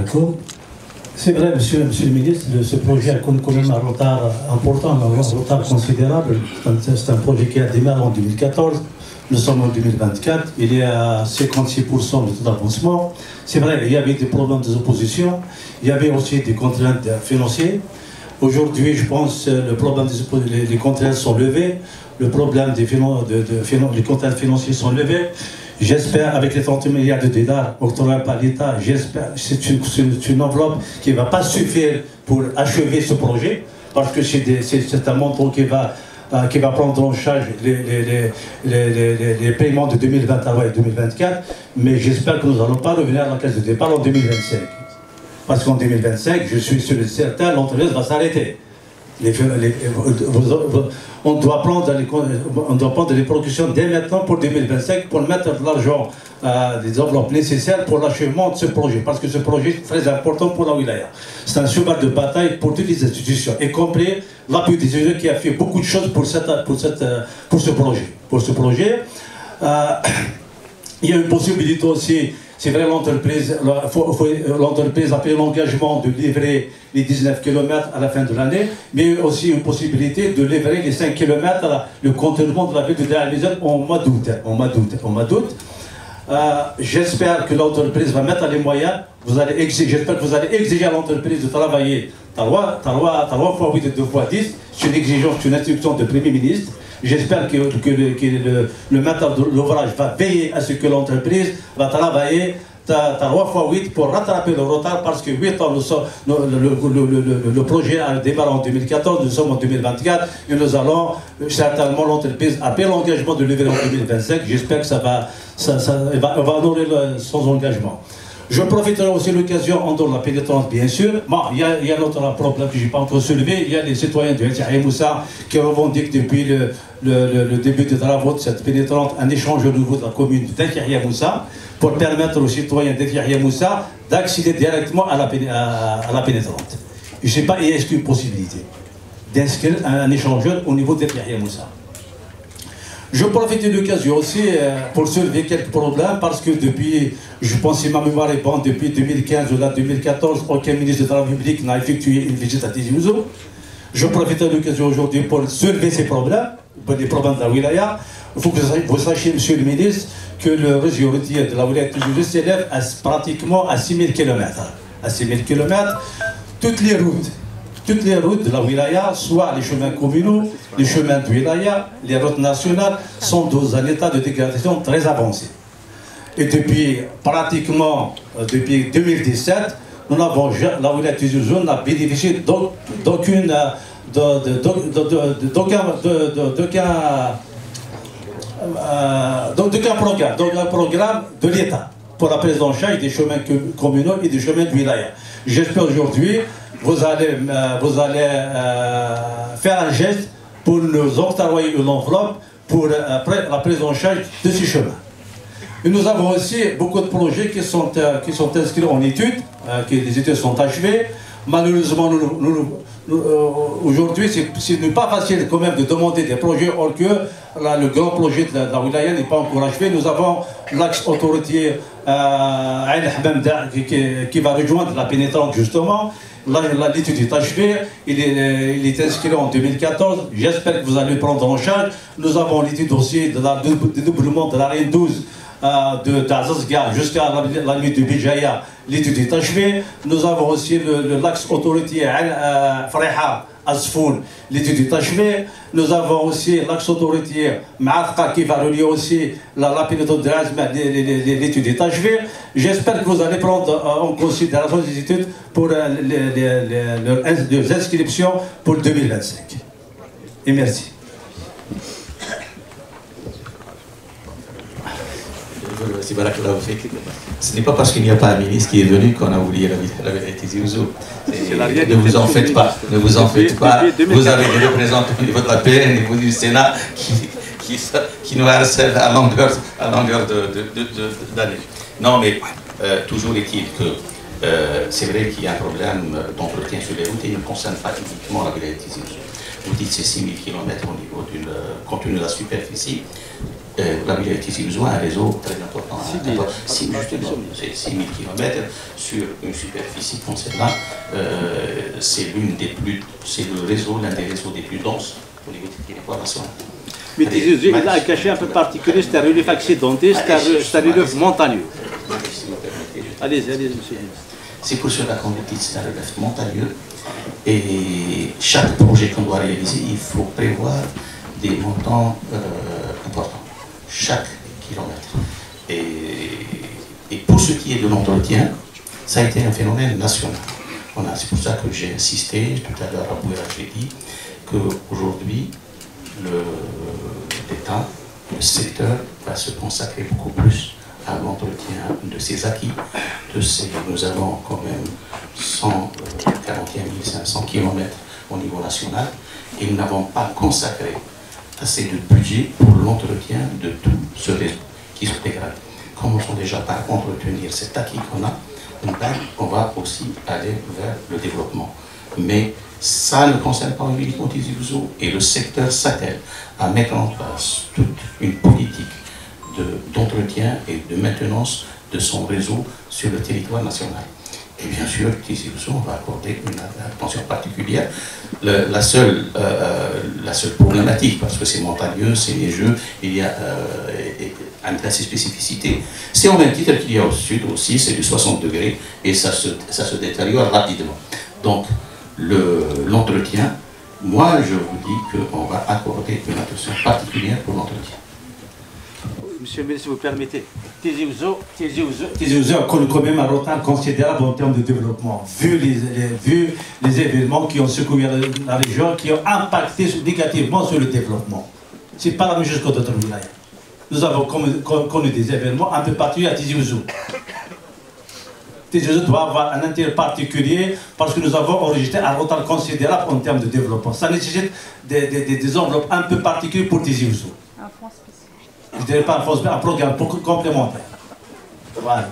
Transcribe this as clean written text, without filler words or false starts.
D'accord. C'est vrai, monsieur le ministre, ce projet a connu quand même un retard important, un retard considérable. C'est un projet qui a démarré en 2014. Nous sommes en 2024. Il est à 56% de taux d'avancement. C'est vrai, il y avait des problèmes des oppositions. Il y avait aussi des contraintes financières. Aujourd'hui, je pense que le problème des contraintes sont levées. Le problème des contraintes financières sont levées. J'espère, avec les 30 milliards de dollars octroyés par l'État, j'espère que c'est une enveloppe qui ne va pas suffire pour achever ce projet, parce que c'est un montant qui va prendre en charge les paiements de 2023 et 2024, mais j'espère que nous n'allons pas revenir à la case de départ en 2025. Parce qu'en 2025, je suis sûr et certain, l'entreprise va s'arrêter. On doit prendre les précautions dès maintenant pour 2025 pour mettre de l'argent, des enveloppes nécessaires pour l'achèvement de ce projet. Parce que ce projet est très important pour la wilaya. C'est un cheval de bataille pour toutes les institutions, y compris l'appui des institutions qui a fait beaucoup de choses pour ce projet. Pour ce projet, il y a une possibilité aussi. C'est vrai, l'entreprise a pris l'engagement de livrer les 19 km à la fin de l'année, mais aussi une possibilité de livrer les 5 km, le contournement de la ville de Deir el-Mezzan en mois d'août. J'espère que l'entreprise va mettre les moyens. J'espère que vous allez exiger à l'entreprise de travailler 3 fois 8 et 2 fois 10. C'est une exigence, une instruction de Premier ministre. J'espère que le maître de l'ouvrage va veiller à ce que l'entreprise va travailler 3 fois 8 pour rattraper le retard, parce que 8 ans, le projet a démarré en 2014, nous sommes en 2024 et nous allons certainement, l'entreprise a pris l'engagement de lever en 2025. J'espère que ça va honorer son engagement. Je profiterai aussi de l'occasion, en dehors de la pénétrante, bien sûr. Bon, il y a un autre problème que je n'ai pas encore soulevé. Il y a les citoyens de Yahya Moussa qui revendiquent depuis le début des travaux de cette pénétrante un échange au niveau de la commune de Yahya Moussa pour permettre aux citoyens de Yahya Moussa d'accéder directement à la pénétrante. Je ne sais pas, est-ce qu'il y a une possibilité d'inscrire un échangeur au niveau de Yahya Moussa. Je profite de l'occasion aussi pour soulever quelques problèmes, parce que depuis, je pense que ma mémoire est bonne, depuis 2015 ou 2014, aucun ministre de la République n'a effectué une visite à Tizi Ouzou. Je profite de l'occasion aujourd'hui pour soulever ces problèmes, les problèmes de la wilaya. Il faut que vous sachiez, monsieur le ministre, que le réseau routier de la wilaya de Tizi Ouzou s'élève pratiquement à 6000 km. À 6000 km, toutes les routes de la wilaya, soit les chemins communaux, les chemins de wilaya, les routes nationales, sont dans un état de dégradation très avancé. Et depuis 2017, la wilaya de Tizi Ouzou n'a bénéficié d'aucun programme de l'État pour la prise en charge des chemins communaux et des chemins de wilaya. J'espère aujourd'hui vous allez faire un geste pour nous octroyer une enveloppe pour la prise en charge de ces chemins. Et nous avons aussi beaucoup de projets qui sont inscrits en études, les études sont achevées. Malheureusement, aujourd'hui, ce n'est pas facile quand même de demander des projets, or que le grand projet de la wilaya n'est pas encore achevé. Nous avons l'axe autoroutier Ain Hamamda qui va rejoindre la pénétrante justement. L'étude est achevée, il est inscrit en 2014, j'espère que vous allez prendre en charge. Nous avons l'étude aussi de dédoublement de la ligne 12 d'Azazga jusqu'à la nuit de Bijaya, l'étude est achevée. Nous avons aussi l'axe autoroutier Freha Azfoun, l'étude est achevée. Nous avons aussi l'axe autoroutier Maafka qui va relier aussi la pénétrante de l'Azma, l'étude est achevée. J'espère que vous allez prendre en considération les études pour les inscriptions pour 2025. Et merci. Ce n'est pas parce qu'il n'y a pas un ministre qui est venu qu'on a oublié la vérité Tizi Ouzou. Ne vous en faites pas, ne vous en faites pas. Vous avez des représentants au niveau de la PN, au niveau du Sénat qui nous harcèlent à longueur d'année. Non, mais toujours est-il que c'est vrai qu'il y a un problème d'entretien sur les routes et il ne concerne pas uniquement la vérité Tizi Ouzou. Vous dites c'est 6000 km au niveau compte tenu de la superficie. la ville de Tizi Ouzou a un réseau très important. 6 000 km sur une superficie concernant. C'est le réseau, l'un des réseaux les plus denses au niveau du territoire national. Mais Tizi Ouzou, il a un cachet un peu particulier, c'est un relief accidenté, c'est un relief montagneux. Allez-y, monsieur. C'est pour cela qu'on dit que c'est un relief montagneux. Et chaque projet qu'on doit réaliser, il faut prévoir des montants importants, chaque kilomètre. Et pour ce qui est de l'entretien, ça a été un phénomène national. C'est pour ça que j'ai insisté, tout à l'heure à Bouya, j'ai dit qu'aujourd'hui, l'État, le secteur va se consacrer beaucoup plus à l'entretien de ses acquis. Nous avons quand même 141 500 km au niveau national et nous n'avons pas consacré assez de budget pour l'entretien de tout ce réseau qui se dégrade. Commençons déjà par entretenir cet acquis qu'on a, on va aussi aller vers le développement. Mais ça ne concerne pas uniquement Tizi Ouzou et le secteur s'attelle à mettre en place toute une politique d'entretien et de maintenance de son réseau sur le territoire national. Et bien sûr, Tizi Ouzou, on va accorder une attention particulière. La seule problématique, parce que c'est montagneux, c'est neigeux, il y a une spécificité, c'est au même titre qu'il y a au sud aussi, c'est du 60 degrés, et ça se détériore rapidement. Donc, l'entretien, moi je vous dis qu'on va accorder une attention particulière pour l'entretien. Monsieur le ministre, si vous permettez, Tizi Ouzou a connu quand même un retard considérable en termes de développement, vu les événements qui ont secoué la région, qui ont impacté négativement sur le développement. Ce n'est pas la même chose que d'autres villages. Nous avons connu des événements un peu particuliers à Tizi Ouzou. Tizi Ouzou doit avoir un intérêt particulier parce que nous avons enregistré un retard considérable en termes de développement. Ça nécessite des enveloppes un peu particulières pour Tizi Ouzou. Un fonds spécial. Je ne dirais pas un fonds spécial, un programme complémentaire. Voilà.